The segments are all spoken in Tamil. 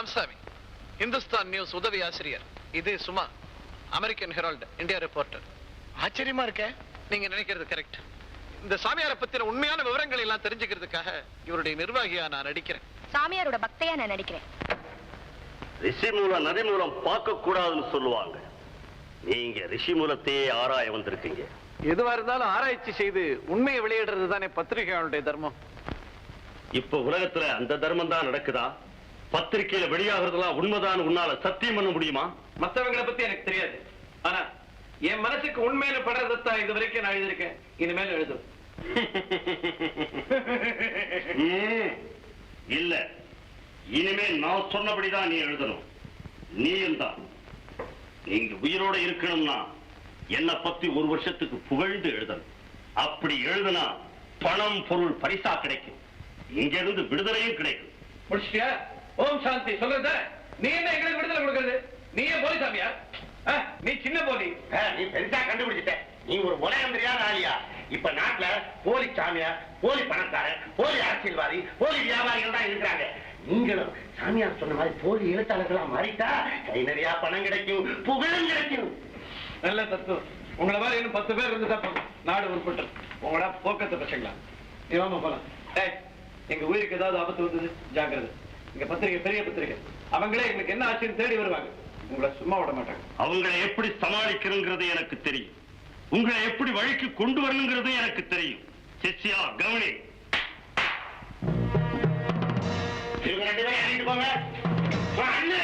ராமசாமி, இந்துஸ்தான் நியூஸ் உதவி ஆசிரியர். இது Suma, American Herald India reporter. ஆச்சரியமா இருக்க. நீங்க நினைக்கிறது கரெக்ட். இந்த சாமியாரை பத்தின உண்மையான விவரங்கள் எல்லாம் தெரிஞ்சுக்கிறதுக்காக இவருடைய நிர்வாகியா நான் நடிக்கிறேன். சாமியாரோட பக்தையா நான் நடிக்கிறேன். ரிஷி மூலம் நதி மூலம் பார்க்க கூடாதுன்னு சொல்லுவாங்க. நீங்க ரிஷி மூலத்தையே ஆராய வந்திருக்கீங்க. எதுவா இருந்தாலும் ஆராய்ச்சி செய்து உண்மையை வெளியிடுறது தானே பத்திரிகையாளருடைய தர்மம். இப்ப உலகத்துல அந்த தர்மம் தான் நடக்குதா? பத்திரிகையில வெளியாகிறதுலாம் உண்மைதான் உன்னால சத்தியம் பண்ண முடியுமா? மத்தவங்களை பத்தி எனக்கு தெரியாது. ஆனா என் மனசுக்கு உண்மையில படுறதான் இது வரைக்கும் நான் எழுதியிருக்கேன். இனிமேல் எழுதும். இல்ல, இனிமே நான் சொன்னபடிதான் நீ எழுதணும். நீயும் தான். நீங்க உயிரோட இருக்கணும்னா என்ன பத்தி ஒரு வருஷத்துக்கு புகழ்ந்து எழுதணும். அப்படி எழுதுனா பணம் பொருள் பரிசா கிடைக்கும். இங்க இருந்து விடுதலையும் கிடைக்கும். முடிச்சிட்டியா? ஓம் சாந்தி சொல்றத நீ என்ன எங்களுக்கு விடுதலை கொடுக்கறது? நீ ஏன் போலி சாமியா? நீ சின்ன போலி. நீ பெருசா கண்டுபிடிச்சிட்ட. நீ ஒரு உலகம் தெரியாத ஆளியா. இப்ப நாட்டுல போலி சாமியார், போலி பணக்காரன், போலி அரசியல்வாதி, போலி வியாபாரிகள் தான் இருக்கிறாங்க. நீங்களும் சாமியார் சொன்ன மாதிரி போலி எழுத்தாளர்களா மாறிட்டா கை நிறைய பணம் கிடைக்கும், புகழும் கிடைக்கும். நல்ல தத்துவம். உங்களை மாதிரி இன்னும் 10 பேர் இருந்து தான் நாடு உருப்பட்டு உங்களோட போக்கத்தை பசங்களா இவாம போலாம். எங்க உயிருக்கு ஏதாவது ஆபத்து வந்தது ஜாக்கிரதை. இங்க பத்திரிகை பெரிய பத்திரிகை, அவங்களே எங்களுக்கு என்ன ஆச்சுன்னு தேடி வருவாங்க. உங்களை சும்மா விட மாட்டாங்க. அவங்களை எப்படி சமாளிக்கணுங்கிறது எனக்கு தெரியும். உங்களை எப்படி வழிக்கு கொண்டு வரணுங்கிறது எனக்கு தெரியும். சிஷ்யா கவனி. இவங்க 2 பேரும் இறங்கிட்டு போங்க. அண்ணு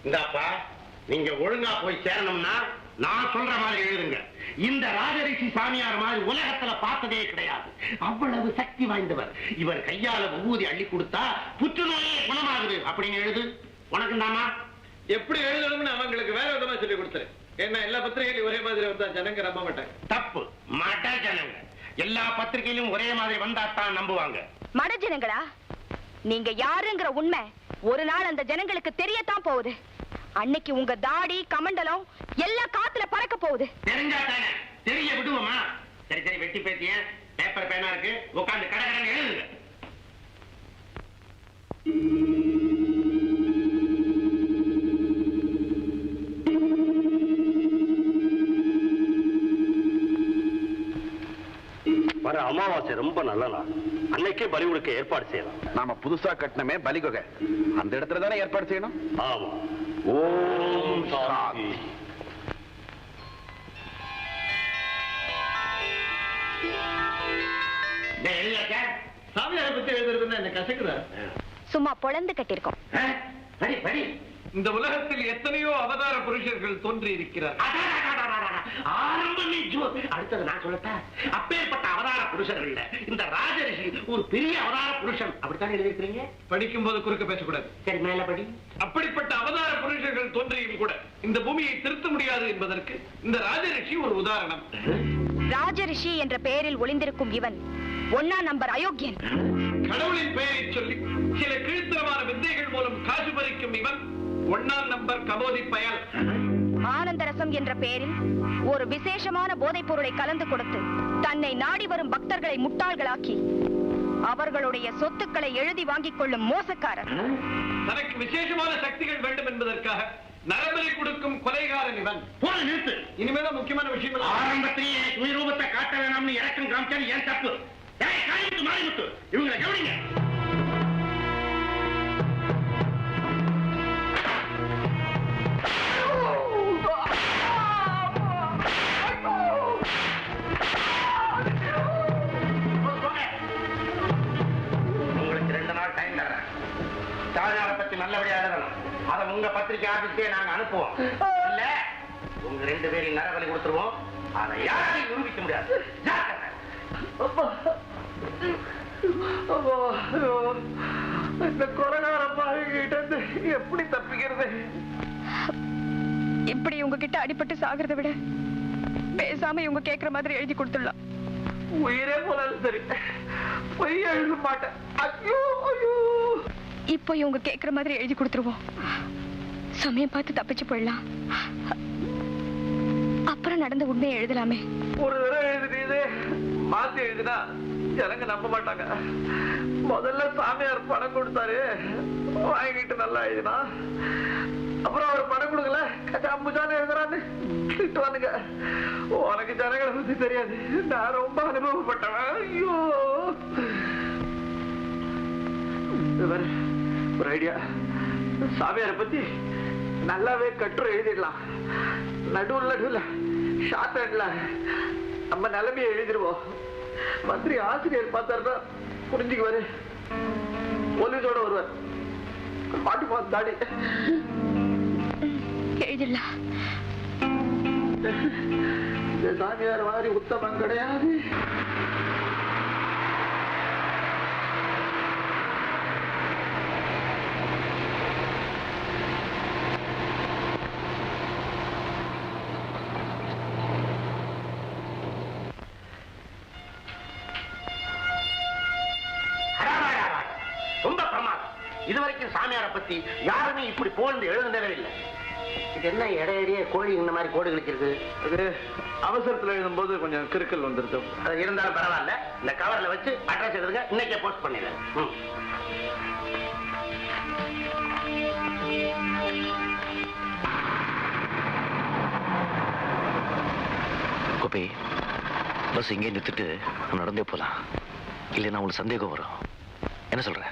இந்தாப்பா, நீங்க ஒழுங்கா போய் சேரணும்னா நான் சொல்ற மாதிரி எழுதுங்க. இந்த ராஜரிஷி சாமியார் மாதிரி உலகத்துல பார்த்ததே கிடையாது. அவ்வளவு சக்தி வாய்ந்தவர். இவர் கையால விபூதி அள்ளி கொடுத்தா புற்றுநோயே குணமாகுது அப்படின்னு எழுது. உனக்கு தாமா எப்படி எழுதணும்னு அவங்களுக்கு வேற விதமா சொல்லி கொடுத்துரு. என்ன எல்லா பத்திரிகையிலும் ஒரே மாதிரி வந்தா ஜனங்க நம்ப மாட்டாங்க. தப்பு. மட ஜனங்க எல்லா பத்திரிகையிலும் ஒரே மாதிரி வந்தா தான் நம்புவாங்க. மட ஜனங்களா? நீங்க யாருங்கிற உண்மை ஒரு நாள் அந்த ஜனங்களுக்கு தெரியத்தான் போகுது. அன்னைக்கு உங்க தாடி கமண்டலம் எல்லாம் காத்துல பறக்க போகுது. தெரிஞ்சா தானே, தெரிய விடுவோமா? சரி சரி, வெட்டி பேத்திய பேப்பர் பேனா இருக்கு, உட்காந்து கடகடன்னு எழுதுங்க. வர அமாவாசை ரொம்ப நல்ல நாள். அன்னைக்கே பலி கொடுக்க ஏற்பாடு செய்யலாம். நாம புதுசா கட்டணமே பலிகொகை, அந்த இடத்துல தானே ஏற்பாடு செய்யணும். ஆமா. ஓம் சாந்தி. சாமியாரை பத்தி எழுதுறதுன்னா என்ன கசக்குதா? சும்மா பொழந்து கட்டிருக்கோம். படி படி. இந்த உலகத்தில் எத்தனையோ அவதார புருஷர்கள் தோன்றி இருக்கிறார். அடுத்தது நான் சொல்லட்டா? அப்பேற்பட்ட அவதார புருஷர்கள் இல்ல, இந்த ராஜரிஷி ஒரு பெரிய அவதார புருஷன். அப்படித்தான் எழுதிருக்கிறீங்க. படிக்கும் போது குறுக்க பேசக்கூடாது. சரி, மேல படி. அப்படிப்பட்ட அவதார புருஷர்கள் தோன்றியும் கூட இந்த பூமியை திருத்த முடியாது என்பதற்கு இந்த ராஜரிஷி ஒரு உதாரணம். ராஜரிஷி என்ற பெயரில் ஒளிந்திருக்கும் இவன் 1ஆம் நம்பர் அயோக்கியன். கடவுளின் பெயரை சொல்லி சில கீழ்த்தரமான வித்தைகள் மூலம் காசு பறிக்கும் இவன் 1ஆம் நம்பர் கபோதி பயல். ஆனந்தரசம் என்ற பெயரில் ஒரு விசேஷமான போதைப் பொருளை கலந்து கொடுத்து தன்னை நாடி வரும் பக்தர்களை முட்டாள்களாக்கி அவர்களுடைய சொத்துக்களை எழுதி வாங்கிக் கொள்ளும் மோசக்காரர். தனக்கு விசேஷமான சக்திகள் வேண்டும் என்பதற்காக நரபலி கொடுக்கும் கொலைகாரன் இவன். போன நிறுத்து. இனிமேதான் முக்கியமான விஷயம். ஆரம்பத்திலேயே சுயரூபத்தை காட்ட வேணாம்னு இறக்கம் காமிச்சது ஏன் தப்பு? மாறிமுத்து, இவங்களை கவனிங்க. உங்களுக்கு 2 நாள் டைம் தரேன். சாமியாரை பத்தி நல்லபடியா எழுதணும். அதை உங்க பத்திரிகை ஆபீஸ்க்கே நாங்க அனுப்புவோம். இல்ல உங்க 2 பேரையும் நரபலி கொடுத்துருவோம். அதை யாரையும் நிரூபிக்க முடியாது. இந்த கொலைகார பாவிகிட்ட எப்படி தப்பிக்கிறது? இப்படி உங்ககிட்ட அடிபட்டு சாகிறத விட பேசாம இவங்க கேக்குற மாதிரி எழுதி கொடுத்துடலாம். உயிரே போனாலும் சரி, பொய் எழுத மாட்டேன். ஐயோ ஐயோ. இப்போ இவங்க கேக்குற மாதிரி எழுதி கொடுத்துருவோம். சமயம் பார்த்து தப்பிச்சு போயிடலாம். அப்புறம் நடந்த உண்மையை எழுதலாமே. ஒரு தடவை எழுதினீது மாத்தி எழுதினா ஜனங்க நம்ப மாட்டாங்க. முதல்ல சாமியார் பணம் கொடுத்தாரு, வாங்கிட்டு நல்லா எழுதினா. அப்புறம் அவர் பணம் கொடுக்கல, கச்சாம்புச்சான்னு எழுதுறான்னு திட்டுவானுங்க. உனக்கு ஜனங்களை பத்தி தெரியாது, நான் ரொம்ப அனுபவப்பட்டவன். ஐயோ, ஒரு ஐடியா. சாமியாரை பத்தி நல்லாவே கட்டுரை எழுதிடலாம். நடுவுல ஷார்ட் ஹேண்ட்ல நம்ம நிலைமையை எழுதிடுவோம். மந்திரி ஆசிரியர் பார்த்தாருன்னா புரிஞ்சுக்குவாரு. போலீஸோட வருவார், மாட்டுப்பான் தாடி. எழுதிடலாம். சாமியார் மாதிரி உத்தமம் கிடையாது. ரொம்ப பிரமாதம். இதுவரைக்கும் சாமியாரை பத்தி யாருமே இப்படி போந்து எழுதுனதே இல்லை. இது என்ன இடையிடையே கோழி இந்த மாதிரி கோடு கழிச்சிருக்கு? அது அவசரத்துல எழுதும்போது கொஞ்சம் கிறுக்கல் வந்துருது. அது இருந்தாலும் பரவாயில்ல. இந்த கவர்ல வச்சு அட்ரஸ் எழுதுங்க, இன்னைக்கே போஸ்ட் பண்ணிடுறேன். கோபி, பஸ் இங்கே நிறுத்திட்டு நம்ம நடந்தே போலாம். இல்லைன்னா உங்களுக்கு சந்தேகம் வரும். என்ன சொல்ற?